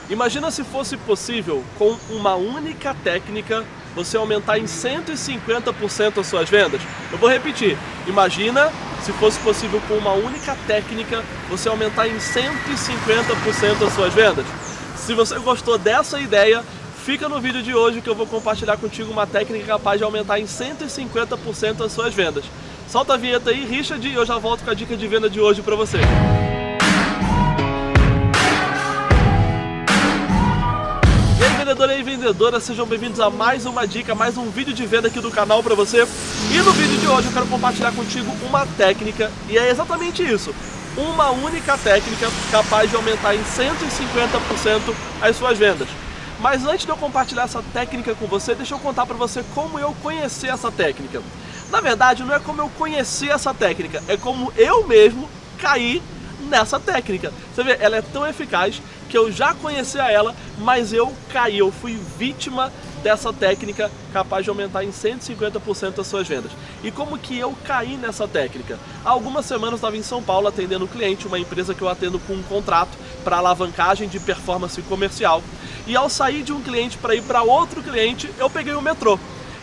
Imagina se fosse possível, com uma única técnica, você aumentar em 150% as suas vendas. Eu vou repetir. Imagina se fosse possível, com uma única técnica, você aumentar em 150% as suas vendas. Se você gostou dessa ideia, fica no vídeo de hoje que eu vou compartilhar contigo uma técnica capaz de aumentar em 150% as suas vendas. Solta a vinheta aí, Richard, e eu já volto com a dica de venda de hoje para você. Vendedor e vendedora, sejam bem-vindos a mais uma dica, mais um vídeo de venda aqui do canal para você. E no vídeo de hoje eu quero compartilhar contigo uma técnica, e é exatamente isso, uma única técnica capaz de aumentar em 150% as suas vendas. Mas antes de eu compartilhar essa técnica com você, deixa eu contar para você como eu conheci essa técnica. Na verdade, não é como eu conheci essa técnica, é como eu mesmo caí nessa técnica. Você vê, ela é tão eficaz que eu já conhecia ela, mas eu caí, eu fui vítima dessa técnica capaz de aumentar em 150% as suas vendas. E como que eu caí nessa técnica? Há algumas semanas eu estava em São Paulo atendendo um cliente, uma empresa que eu atendo com um contrato para alavancagem de performance comercial. E ao sair de um cliente para ir para outro cliente, eu peguei o metrô.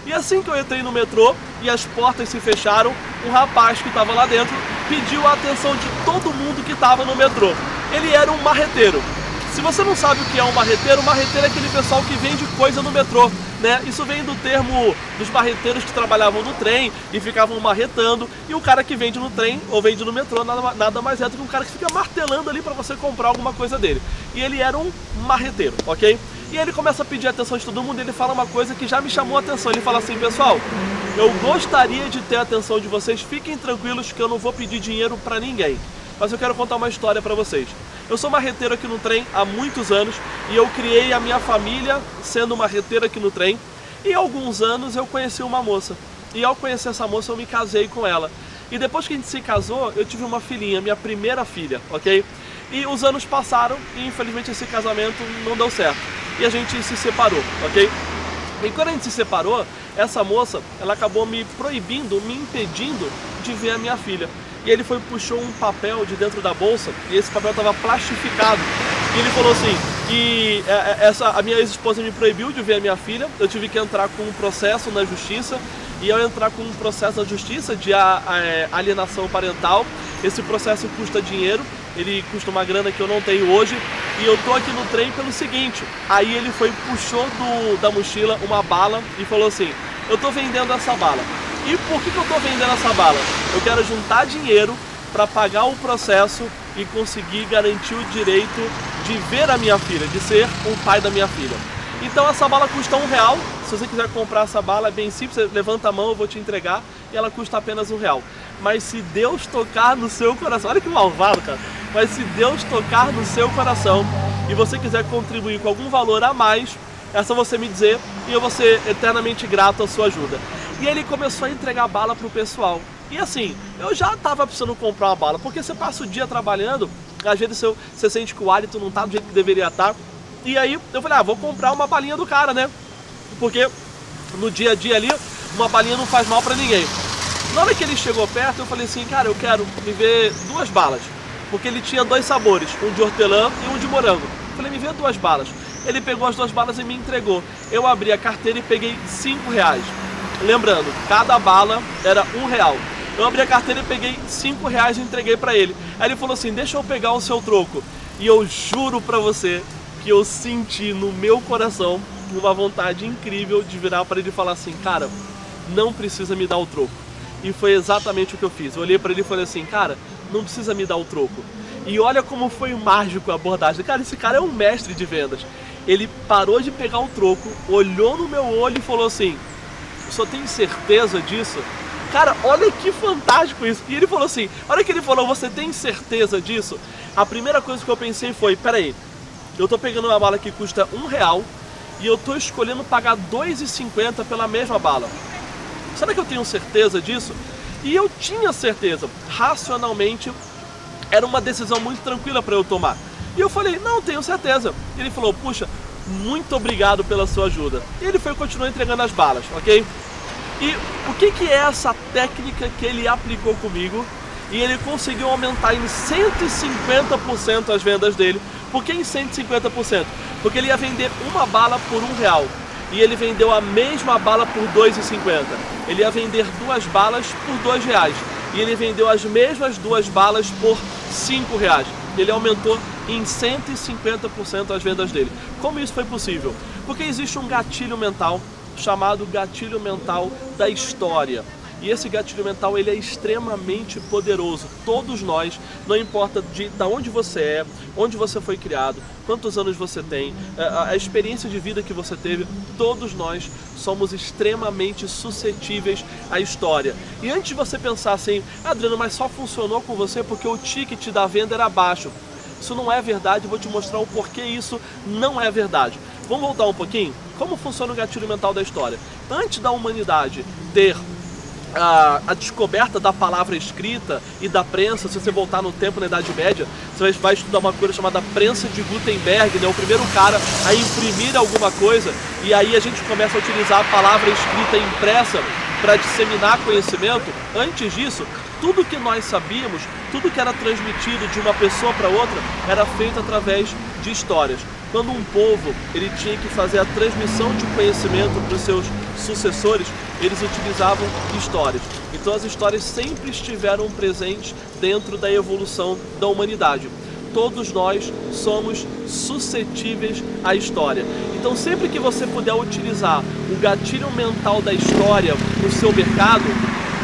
E assim que eu entrei no metrô e as portas se fecharam, um rapaz que estava lá dentro pediu a atenção de todo mundo que estava no metrô. Ele era um marreteiro. Se você não sabe o que é um marreteiro é aquele pessoal que vende coisa no metrô, né? Isso vem do termo dos marreteiros que trabalhavam no trem e ficavam marretando. E o cara que vende no trem ou vende no metrô nada mais é do que um cara que fica martelando ali para você comprar alguma coisa dele. E ele era um marreteiro, ok? E ele começa a pedir a atenção de todo mundo e ele fala uma coisa que já me chamou a atenção. Ele fala assim: pessoal, eu gostaria de ter a atenção de vocês, fiquem tranquilos que eu não vou pedir dinheiro para ninguém. Mas eu quero contar uma história para vocês. Eu sou marreteiro aqui no trem há muitos anos e eu criei a minha família sendo marreteiro aqui no trem. E há alguns anos eu conheci uma moça. E ao conhecer essa moça eu me casei com ela. E depois que a gente se casou, eu tive uma filhinha, minha primeira filha, ok? E os anos passaram e infelizmente esse casamento não deu certo. E a gente se separou, ok? E quando a gente se separou, essa moça, ela acabou me proibindo, me impedindo de ver a minha filha. E ele puxou um papel de dentro da bolsa e esse papel estava plastificado. E ele falou assim, que a minha ex-esposa me proibiu de ver a minha filha, eu tive que entrar com um processo na justiça. E ao entrar com um processo na justiça de alienação parental, esse processo custa dinheiro, ele custa uma grana que eu não tenho hoje. E eu tô aqui no trem pelo seguinte, aí ele puxou da mochila uma bala e falou assim: eu tô vendendo essa bala. E por que eu tô vendendo essa bala? Eu quero juntar dinheiro para pagar o processo e conseguir garantir o direito de ver a minha filha, de ser o pai da minha filha. Então essa bala custa R$1. Se você quiser comprar essa bala, é bem simples, você levanta a mão, eu vou te entregar e ela custa apenas R$1. Mas se Deus tocar no seu coração, olha que malvado, cara. Mas se Deus tocar no seu coração e você quiser contribuir com algum valor a mais, é só você me dizer e eu vou ser eternamente grato à sua ajuda. E ele começou a entregar bala pro pessoal. E assim, eu já tava precisando comprar uma bala, porque você passa o dia trabalhando, às vezes você sente que o hálito não tá do jeito que deveria estar. E aí eu falei, vou comprar uma balinha do cara, né? Porque no dia a dia ali, uma balinha não faz mal pra ninguém. Na hora que ele chegou perto, eu falei assim, cara, eu quero me ver 2 balas. Porque ele tinha 2 sabores, um de hortelã e um de morango. Eu falei, me vê 2 balas. Ele pegou as 2 balas e me entregou. Eu abri a carteira e peguei R$5. Lembrando, cada bala era R$1. Eu abri a carteira e peguei R$5 e entreguei pra ele. Aí ele falou assim, deixa eu pegar o seu troco. E eu juro pra você que eu senti no meu coração uma vontade incrível de virar para ele e falar assim, cara, não precisa me dar o troco. E foi exatamente o que eu fiz. Eu olhei para ele e falei assim, cara, não precisa me dar o troco. E olha como foi mágico a abordagem. Cara, esse cara é um mestre de vendas. Ele parou de pegar o troco, olhou no meu olho e falou assim, só tem certeza disso? Cara, olha que fantástico isso. E ele falou assim, a hora que ele falou, você tem certeza disso? A primeira coisa que eu pensei foi, peraí, eu tô pegando uma bala que custa R$1 e eu tô escolhendo pagar R$2,50 pela mesma bala. Será que eu tenho certeza disso? E eu tinha certeza. Racionalmente, era uma decisão muito tranquila para eu tomar. E eu falei, não, tenho certeza. Ele falou, puxa, muito obrigado pela sua ajuda. E ele continuou entregando as balas, ok? E o que é essa técnica que ele aplicou comigo? E ele conseguiu aumentar em 150% as vendas dele, Por que em 150%? Porque ele ia vender uma bala por R$1 e ele vendeu a mesma bala por R$2,50. Ele ia vender 2 balas por R$2 e ele vendeu as mesmas 2 balas por R$5. Ele aumentou em 150% as vendas dele. Como isso foi possível? Porque existe um gatilho mental chamado gatilho mental da história. E esse gatilho mental, ele é extremamente poderoso. Todos nós, não importa de onde você é, onde você foi criado, quantos anos você tem, a experiência de vida que você teve, todos nós somos extremamente suscetíveis à história. E antes de você pensar assim, Adriano, mas só funcionou com você porque o ticket da venda era baixo. Isso não é verdade, eu vou te mostrar o porquê isso não é verdade. Vamos voltar um pouquinho? Como funciona o gatilho mental da história? Antes da humanidade ter a descoberta da palavra escrita e da prensa, se você voltar no tempo, na Idade Média, você vai estudar uma coisa chamada prensa de Gutenberg, né? O primeiro cara a imprimir alguma coisa, e aí a gente começa a utilizar a palavra escrita impressa para disseminar conhecimento. Antes disso, tudo que nós sabíamos, tudo que era transmitido de uma pessoa para outra, era feito através de histórias. Quando um povo ele tinha que fazer a transmissão de conhecimento para os seus sucessores, eles utilizavam histórias. Então as histórias sempre estiveram presentes dentro da evolução da humanidade. Todos nós somos suscetíveis à história. Então sempre que você puder utilizar o gatilho mental da história no seu mercado,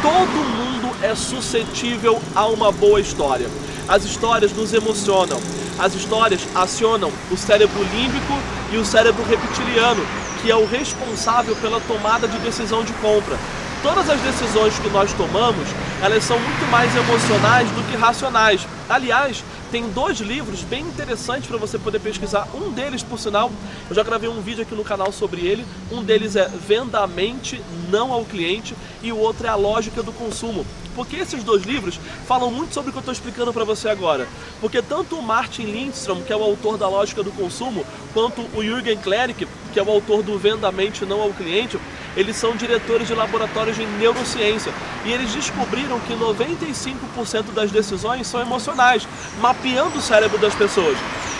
todo mundo é suscetível a uma boa história. As histórias nos emocionam. As histórias acionam o cérebro límbico e o cérebro reptiliano, que é o responsável pela tomada de decisão de compra. Todas as decisões que nós tomamos, elas são muito mais emocionais do que racionais. Aliás, tem 2 livros bem interessantes para você poder pesquisar. Um deles, por sinal, eu já gravei um vídeo aqui no canal sobre ele. Um deles é Venda à Mente, Não ao Cliente, e o outro é A Lógica do Consumo. Porque esses 2 livros falam muito sobre o que eu estou explicando para você agora. Porque tanto o Martin Lindstrom, que é o autor da Lógica do Consumo, quanto o Jürgen Klerick, que é o autor do Venda à Mente, Não ao Cliente, eles são diretores de laboratórios de neurociência. E eles descobriram que 95% das decisões são emocionais, mapeando o cérebro das pessoas.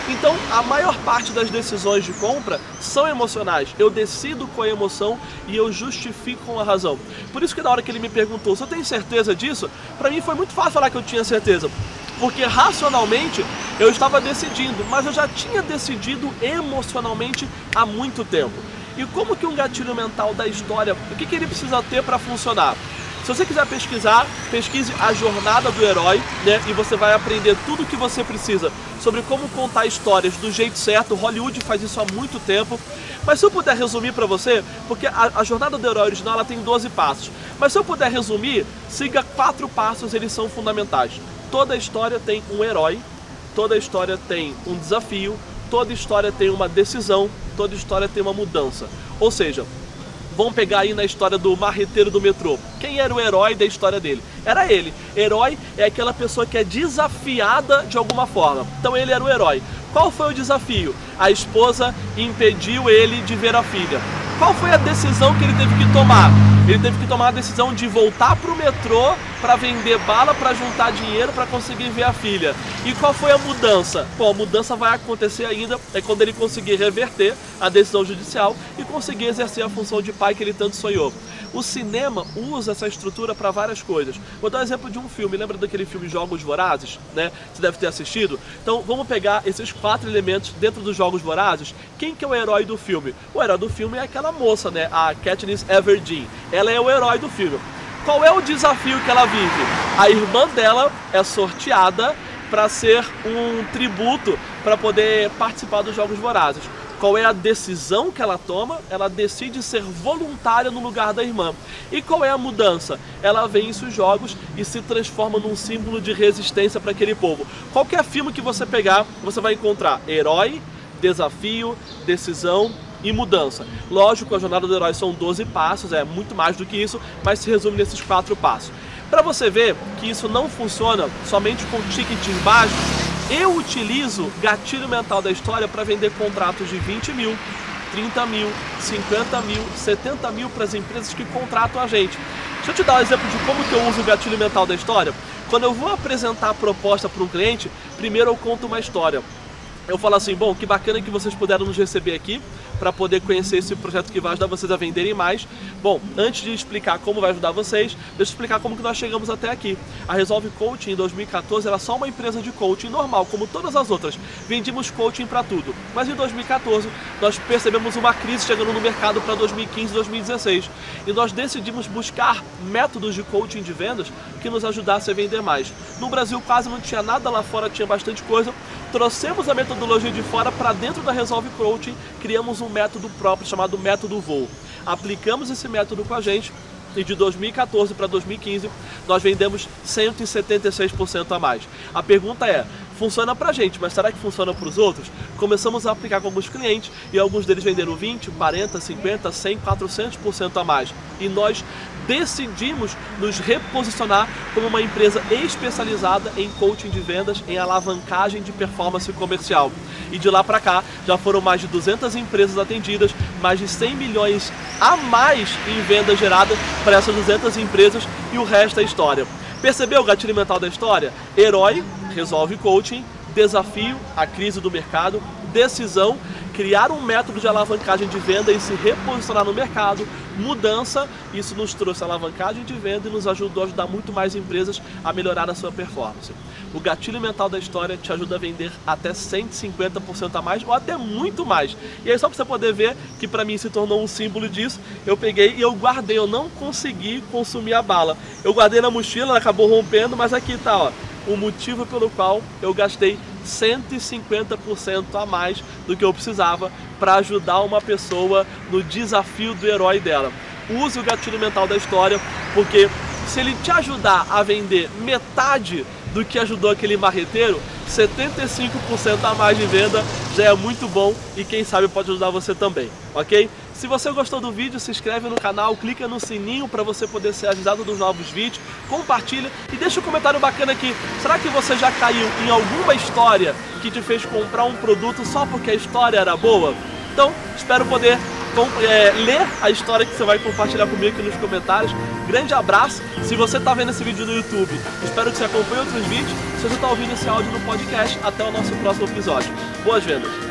Então, a maior parte das decisões de compra são emocionais. Eu decido com a emoção e eu justifico com a razão. Por isso que na hora que ele me perguntou, você tem certeza disso? Para mim foi muito fácil falar que eu tinha certeza. Porque racionalmente eu estava decidindo, mas eu já tinha decidido emocionalmente há muito tempo. E como que um gatilho mental da história, o que ele precisa ter para funcionar? Se você quiser pesquisar, pesquise A Jornada do Herói, né? E você vai aprender tudo o que você precisa sobre como contar histórias do jeito certo. Hollywood faz isso há muito tempo. Mas se eu puder resumir para você, porque a Jornada do Herói original ela tem 12 passos. Mas se eu puder resumir, siga 4 passos, eles são fundamentais. Toda história tem um herói, toda história tem um desafio, toda história tem uma decisão, toda história tem uma mudança. Ou seja, vamos pegar aí na história do marreteiro do metrô. Quem era o herói da história dele? Era ele. Herói é aquela pessoa que é desafiada de alguma forma. Então ele era o herói. Qual foi o desafio? A esposa impediu ele de ver a filha. Qual foi a decisão que ele teve que tomar? Ele teve que tomar a decisão de voltar para o metrô para vender bala, para juntar dinheiro, para conseguir ver a filha. E qual foi a mudança? Bom, a mudança vai acontecer ainda, é quando ele conseguir reverter a decisão judicial e conseguir exercer a função de pai que ele tanto sonhou. O cinema usa essa estrutura para várias coisas. Vou dar um exemplo de um filme. Lembra daquele filme Jogos Vorazes? Né? Você deve ter assistido. Então vamos pegar esses 4 elementos dentro dos Jogos Vorazes. Quem que é o herói do filme? O herói do filme é aquela moça, né? A Katniss Everdeen. Ela é o herói do filme. Qual é o desafio que ela vive? A irmã dela é sorteada para ser um tributo para poder participar dos Jogos Vorazes. Qual é a decisão que ela toma? Ela decide ser voluntária no lugar da irmã. E qual é a mudança? Ela vence os jogos e se transforma num símbolo de resistência para aquele povo. Qualquer filme que você pegar, você vai encontrar herói, desafio, decisão e mudança. Lógico, a jornada do herói são 12 passos, é muito mais do que isso, mas se resume nesses 4 passos. Para você ver que isso não funciona somente com tickets baixos, eu utilizo gatilho mental da história para vender contratos de 20 mil, 30 mil, 50 mil, 70 mil para as empresas que contratam a gente. Deixa eu te dar um exemplo de como que eu uso o gatilho mental da história. Quando eu vou apresentar a proposta para um cliente, primeiro eu conto uma história. eu falo assim, bom, que bacana que vocês puderam nos receber aqui para poder conhecer esse projeto que vai ajudar vocês a venderem mais. Bom, antes de explicar como vai ajudar vocês, deixa eu explicar como que nós chegamos até aqui. A Resolve Coaching em 2014 era só uma empresa de coaching normal, como todas as outras. Vendíamos coaching para tudo. Mas em 2014 nós percebemos uma crise chegando no mercado para 2015 e 2016. E nós decidimos buscar métodos de coaching de vendas que nos ajudassem a vender mais. No Brasil quase não tinha nada, lá fora tinha bastante coisa. Trouxemos a metodologia de fora para dentro da Resolve Coaching, criamos um método próprio chamado Método Voo. Aplicamos esse método com a gente e de 2014 para 2015 nós vendemos 176% a mais. A pergunta é, funciona pra gente, mas será que funciona para os outros? Começamos a aplicar com alguns clientes e alguns deles venderam 20, 40, 50, 100, 400% a mais. E nós decidimos nos reposicionar como uma empresa especializada em coaching de vendas, em alavancagem de performance comercial. E de lá para cá já foram mais de 200 empresas atendidas, mais de 100 milhões a mais em vendas geradas para essas 200 empresas e o resto é história. Percebeu o gatilho mental da história? Herói, Resolve Coaching, desafio, a crise do mercado, decisão, criar um método de alavancagem de venda e se reposicionar no mercado, mudança, isso nos trouxe alavancagem de venda e nos ajudou a ajudar muito mais empresas a melhorar a sua performance. O gatilho mental da história te ajuda a vender até 150% a mais ou até muito mais. E aí só para você poder ver que para mim se tornou um símbolo disso, eu peguei e eu guardei, eu não consegui consumir a bala. Eu guardei na mochila, ela acabou rompendo, mas aqui tá, ó, o motivo pelo qual eu gastei 150% a mais do que eu precisava para ajudar uma pessoa no desafio do herói dela. Use o gatilho mental da história, porque se ele te ajudar a vender metade do que ajudou aquele marreteiro, 75% a mais de venda já é muito bom e quem sabe pode ajudar você também, ok? Se você gostou do vídeo, se inscreve no canal, clica no sininho para você poder ser avisado dos novos vídeos, compartilha e deixa um comentário bacana aqui. Será que você já caiu em alguma história que te fez comprar um produto só porque a história era boa? Então, espero poder ler a história que você vai compartilhar comigo aqui nos comentários. Grande abraço. Se você está vendo esse vídeo no YouTube, espero que você acompanhe outros vídeos. Se você está ouvindo esse áudio no podcast, até o nosso próximo episódio. Boas vendas!